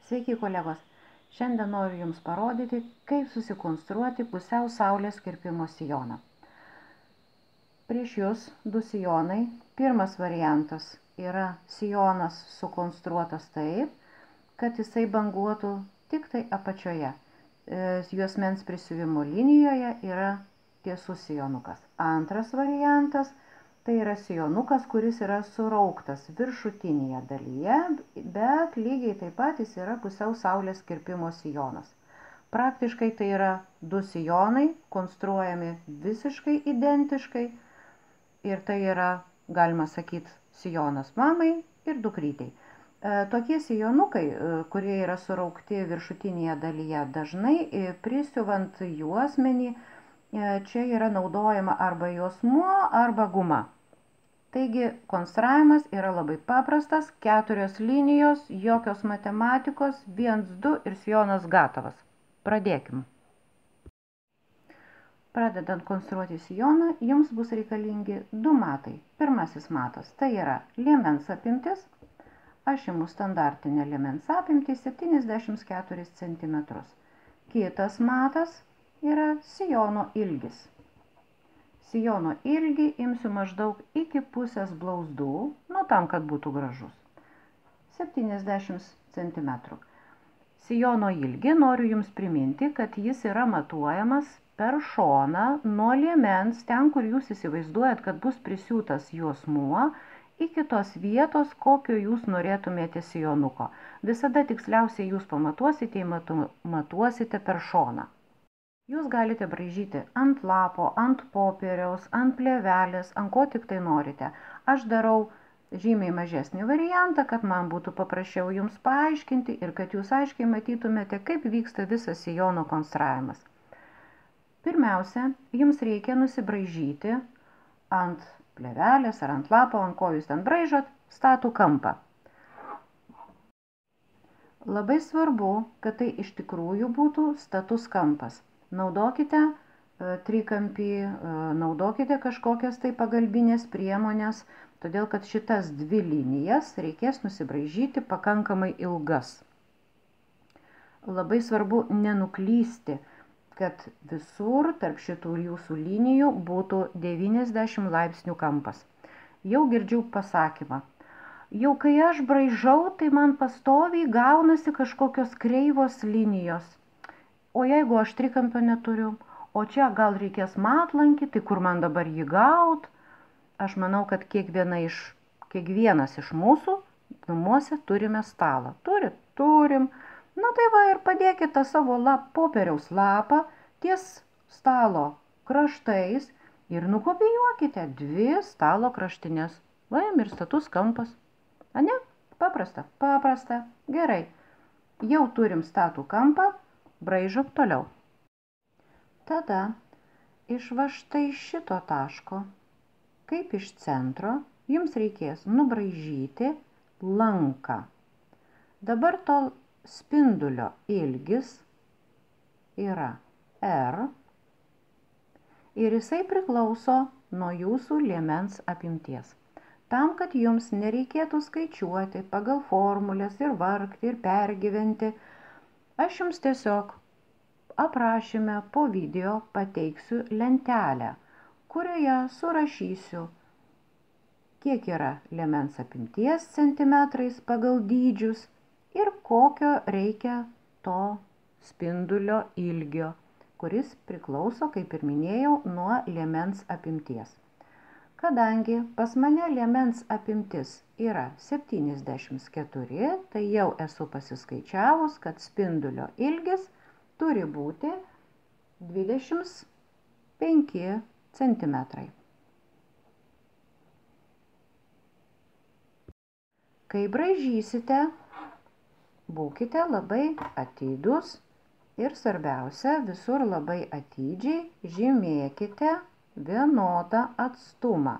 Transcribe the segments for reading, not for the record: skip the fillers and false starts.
Sveiki kolegos, šiandien noriu Jums parodyti, kaip susikonstruoti pusiau saulės kirpimo sijoną. Prieš Jūs du sijonai. Pirmas variantas yra sijonas sukonstruotas taip, kad jisai banguotų tik tai apačioje. Juosmens prisiuvimo linijoje yra tiesus sijonukas. Antras variantas tai yra sijonukas, kuris yra surauktas viršutinėje dalyje, bet lygiai taip pat jis yra pusiau saulės kirpimo sijonas. Praktiškai tai yra du sijonai, konstruojami visiškai identiškai ir tai yra, galima sakyti, sijonas mamai ir dukrytei. Tokie sijonukai, kurie yra suraukti viršutinėje dalyje, dažnai prisiuvant juosmenį, čia yra naudojama arba juosmuo, arba guma. Taigi, konstravimas yra labai paprastas, 4 linijos, jokios matematikos, 1, 2 ir sijonas gatavas. Pradėkim. Pradedant konstruoti sijoną, jums bus reikalingi 2 matai. Pirmasis matas tai yra liemens apimtis. Aš imu standartinę liemens apimtį 74 cm. Kitas matas yra sijono ilgis. Sijono ilgį imsiu maždaug iki pusės blauzdų, tam, kad būtų gražus. 70 cm. Sijono ilgį noriu Jums priminti, kad jis yra matuojamas per šoną nuo liemens, ten, kur Jūs įsivaizduojat, kad bus prisiūtas juosmuo, iki tos vietos, kokio Jūs norėtumėte sijonuko. Visada tiksliausiai Jūs pamatuosite, matuosite per šoną. Jūs galite braižyti ant lapo, ant popieriaus, ant plėvelės, ant ko tik tai norite. Aš darau žymiai mažesnį variantą, kad man būtų paprasčiau Jums paaiškinti ir kad Jūs aiškiai matytumėte, kaip vyksta visas sijono konstravimas. Pirmiausia, Jums reikia nusibraižyti ant plėvelės ar ant lapo, ant ko Jūs ten braižot, statų kampą. Labai svarbu, kad tai iš tikrųjų būtų status kampas. Naudokite trikampį, naudokite kažkokias tai pagalbinės priemonės, todėl kad šitas 2 linijas reikės nusibraižyti pakankamai ilgas. Labai svarbu nenuklysti, kad visur tarp šitų jūsų linijų būtų 90 laipsnių kampas. Jau girdžiu pasakymą. Jau kai aš braižau, tai man pastoviai gaunasi kažkokios kreivos linijos. O jeigu aš trikampio neturiu, o čia gal reikės matlankį, tai kur man dabar jį gaut? Aš manau, kad kiekvienas iš mūsų namuose turime stalą. Turim. Tai va ir padėkite savo popieriaus lapą ties stalo kraštais ir nukopijuokite 2 stalo kraštinės. Va, ir status kampas. Ane? Paprasta. Gerai. Jau turim statų kampą. Braižom toliau. Tada iš va štai šito taško, kaip iš centro, Jums reikės nubraižyti lanką. Dabar to spindulio ilgis yra R ir jisai priklauso nuo Jūsų liemens apimties. Tam, kad Jums nereikėtų skaičiuoti pagal formulės ir vargti ir pergyventi, aš Jums tiesiog aprašyme po video pateiksiu lentelę, kurioje surašysiu, kiek yra liemens apimties centimetrais pagal dydžius ir kokio reikia to spindulio ilgio, kuris priklauso, kaip ir minėjau, nuo liemens apimties. Kadangi pas mane liemens apimtis yra 74, tai jau esu pasiskaičiavus, kad spindulio ilgis turi būti 25 cm. Kai braižysite, būkite labai atidūs ir svarbiausia, visur labai atidžiai žymėkite vienodą atstumą.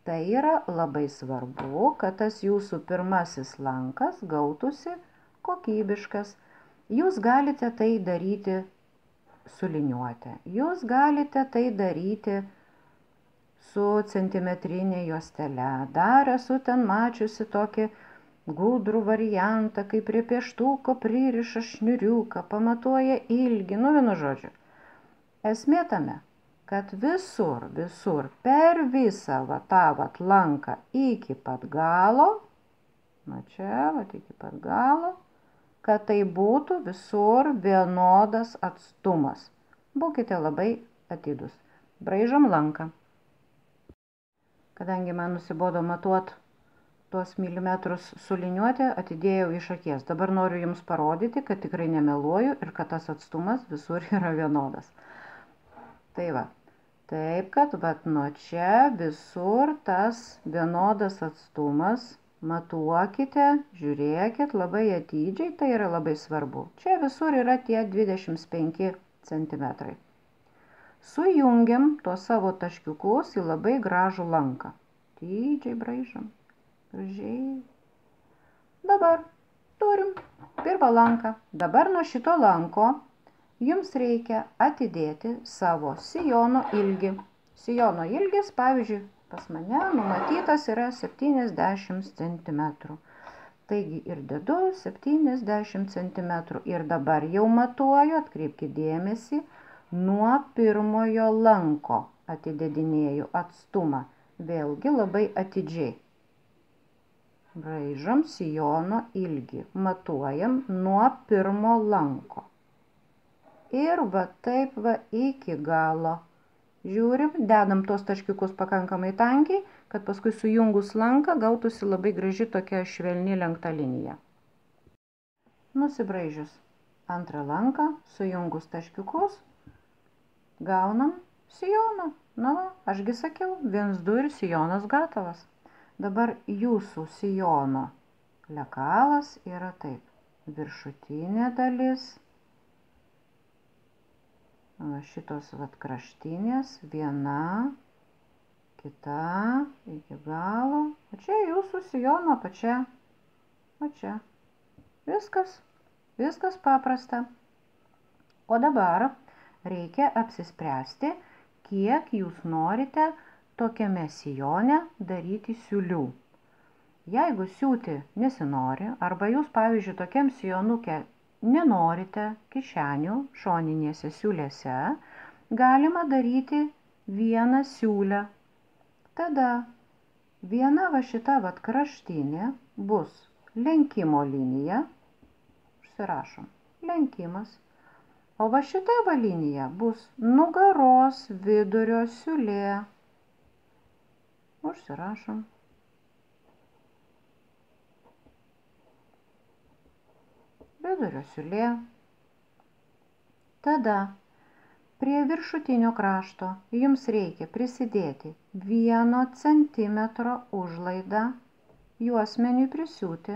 Tai yra labai svarbu, kad tas Jūsų pirmasis lankas gautųsi kokybiškas. Jūs galite tai daryti su liniuote. Jūs galite tai daryti su centimetrinė juostele. Dar esu ten mačiusi tokį gudrų variantą, kai prie pieštuko pririša šniuriuką, pamatuoja ilgį, vienu žodžiu. Esmė tame, kad visur, per visą tą lanką iki pat galo, iki pat galo, kad tai būtų visur vienodas atstumas. Būkite labai atidūs. Braižom lanką. Kadangi man nusibodo matuot tuos milimetrus suliniuoti, atidėjau iš akies. Dabar noriu jums parodyti, kad tikrai nemeluoju ir kad tas atstumas visur yra vienodas. Tai va. Taip, kad nuo čia visur tas vienodas atstumas. Matuokite, žiūrėkit labai atidžiai, tai yra labai svarbu. Čia visur yra tie 25 centimetrai. Sujungiam tuos savo taškiukus į labai gražų lanką. Atidžiai braižam. Gražiai. Dabar turim pirmą lanką. Dabar nuo šito lanko jums reikia atidėti savo sijono ilgį. Sijono ilgis, pavyzdžiui, pas mane numatytas yra 70 cm. Taigi ir dedu 70 cm. Ir dabar jau matuoju, atkreipkite dėmesį, nuo pirmojo lanko atidedinėju atstumą. Vėlgi labai atidžiai. Braižom sijono ilgį. Matuojam nuo pirmo lanko. Ir taip iki galo. Žiūrim, dedam tos taškiukus pakankamai tankiai, kad paskui sujungus lanką gautųsi labai graži tokia švelni lenkta linija. Nusibraižius antrą lanką, sujungus taškiukus, gaunam sijoną. Ašgi sakiau, 1, 2 ir sijonas gatavas. Dabar jūsų sijono lekalas yra taip. Viršutinė dalis. Šitos kraštinės, viena, kita, iki galo. O čia jūsų sijono apačia. O čia. Viskas paprasta. O dabar reikia apsispręsti, kiek jūs norite tokiame sijone daryti siūlių. Jeigu siūti nesinori, arba jūs, pavyzdžiui, tokiam sijonuke nenorite kišenių šoninėse siūlėse, galima daryti vieną siūlę. Tada viena šita kraštinė bus lenkimo linija. Užsirašom. Lenkimas. O šita linija bus nugaros vidurio siūlė. Užsirašom. Vidurio siūlė. Tada prie viršutinio krašto jums reikia prisidėti 1 centimetro užlaidą juosmeniui prisiūti.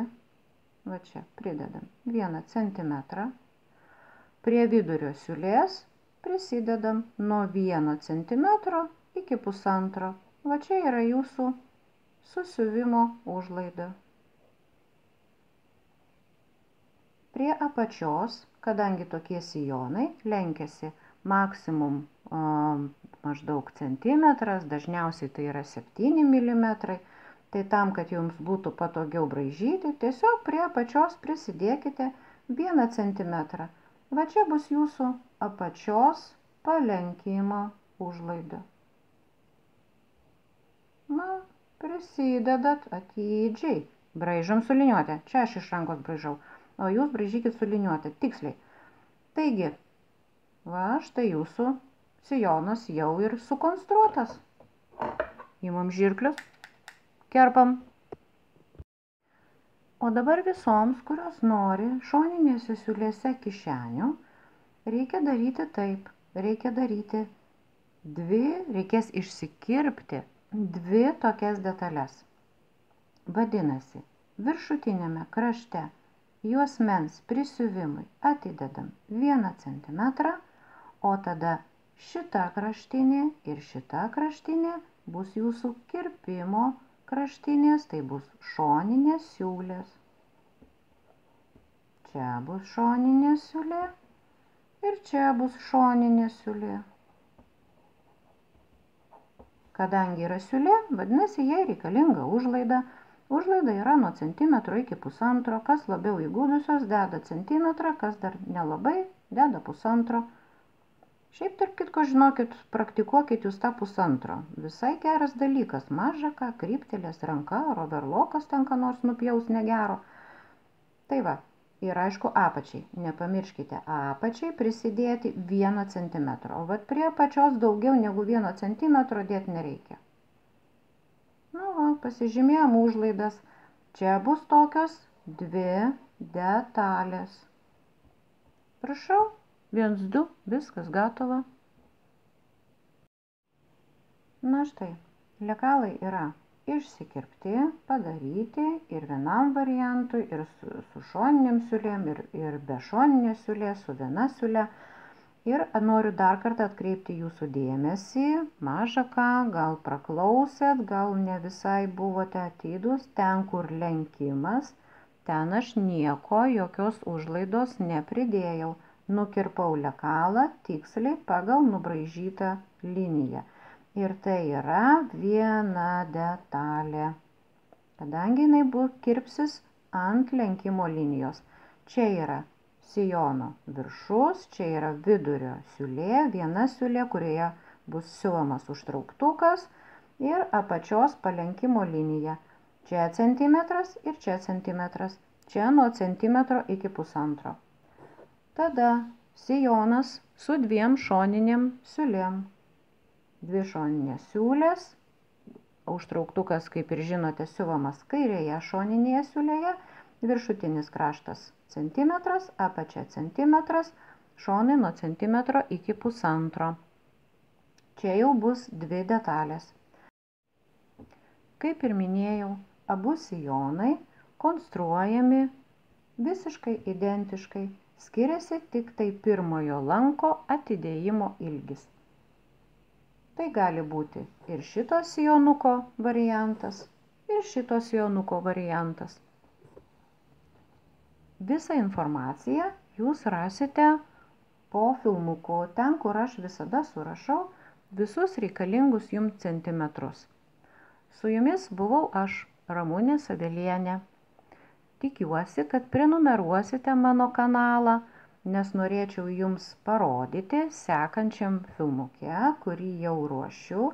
Va čia pridedam 1 centimetrą. Prie vidurio siūlės prisidedam nuo 1 centimetro iki 1,5. Va čia yra jūsų susiuvimo užlaida. Prie apačios, kadangi tokie sijonai lenkiasi maksimum maždaug centimetras, dažniausiai tai yra 7 mm, tai tam, kad jums būtų patogiau braižyti, tiesiog prie apačios prisidėkite 1 centimetrą. Va čia bus jūsų apačios palenkimo užlaida. Prisidedat atidžiai. Braižom su liniuote. Čia aš iš rankos braižau. O jūs braižykit su liniuote. Tiksliai. Taigi, štai jūsų sijonas jau ir sukonstruotas. Imam žirklius. Kerpam. O dabar visoms, kurios nori šoninėse siūlėse kišenių, reikia daryti taip. Reikės išsikirpti 2 tokias detalės. Vadinasi, viršutinėme krašte juosmens prisiuvimui atidedam 1 centimetrą, o tada šita kraštinė ir šita kraštinė bus jūsų kirpimo kraštinės, tai bus šoninės siūlės. Čia bus šoninė siūlė ir čia bus šoninė siūlė. Kadangi yra siūlė, vadinasi, jai reikalinga užlaida. Užlaida yra nuo centimetro iki pusantro. Kas labiau įgudusios, deda centimetrą, kas dar nelabai, deda pusantro. Šiaip tarp kitko, žinokit, praktikuokit jūs tą pusantro. Visai geras dalykas. Maža ką, kryptelės ranka, ar overlokas ten ką nors nupjaus negero. Tai va, ir aišku apačiai. Nepamirškite apačiai prisidėti 1 centimetro. O vat prie apačios daugiau negu 1 centimetro dėti nereikia. Nu va, pasižymėjom užlaidas. Čia bus tokios 2 detalės. Prašau. 1, 2, viskas gatova. Na štai, lekalai yra išsikirpti, padaryti ir vienam variantui, ir su šoninėm siūlėm, ir be šoninės siūlės, su viena siūlė. Ir noriu dar kartą atkreipti jūsų dėmesį, maža ką, gal praklausėt, gal ne visai buvote atidūs, ten kur lenkimas, ten aš nieko, jokios užlaidos nepridėjau. Nukirpau lekalą tiksliai pagal nubraižytą liniją. Ir tai yra 1 detalė. Kadangi jinai kirpsis ant lenkimo linijos. Čia yra sijono viršus, čia yra vidurio siūlė, viena siūlė, kurioje bus siuvamas užtrauktukas ir apačios palenkimo linija. Čia centimetras ir čia centimetras. Čia nuo centimetro iki pusantro. Tada sijonas su 2 šoninėm siūlėm. 2 šoninės siūlės, užtrauktukas, kaip ir žinote, siuvamas kairėje šoninėje siūlėje, viršutinis kraštas centimetras, apačia centimetras, šonai nuo centimetro iki pusantro. Čia jau bus 2 detalės. Kaip ir minėjau, abu sijonai konstruojami visiškai identiškai. Skiriasi tik tai pirmojo lanko atidėjimo ilgis. Tai gali būti ir šito sijonuko variantas, ir šito sijonuko variantas. Visą informaciją jūs rasite po filmuku, ten, kur aš visada surašau visus reikalingus jums centimetrus. Su jumis buvau aš, Ramunė Savelienė. Tikiuosi, kad prenumeruosite mano kanalą, nes norėčiau jums parodyti sekančiam filmuke, kurį jau ruošiu,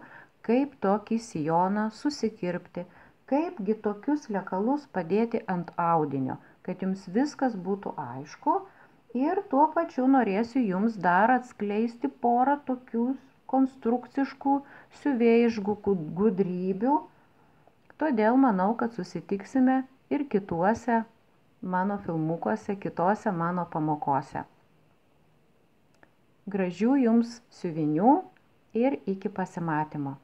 kaip tokį sijoną susikirpti, kaipgi tokius lekalus padėti ant audinio, kad jums viskas būtų aišku ir tuo pačiu norėsiu jums dar atskleisti porą tokių konstrukciškų siuvėjiškų gudrybių. Todėl manau, kad susitiksime ir kituose mano filmukuose, kitose mano pamokose. Gražių jums siuvinių ir iki pasimatymo.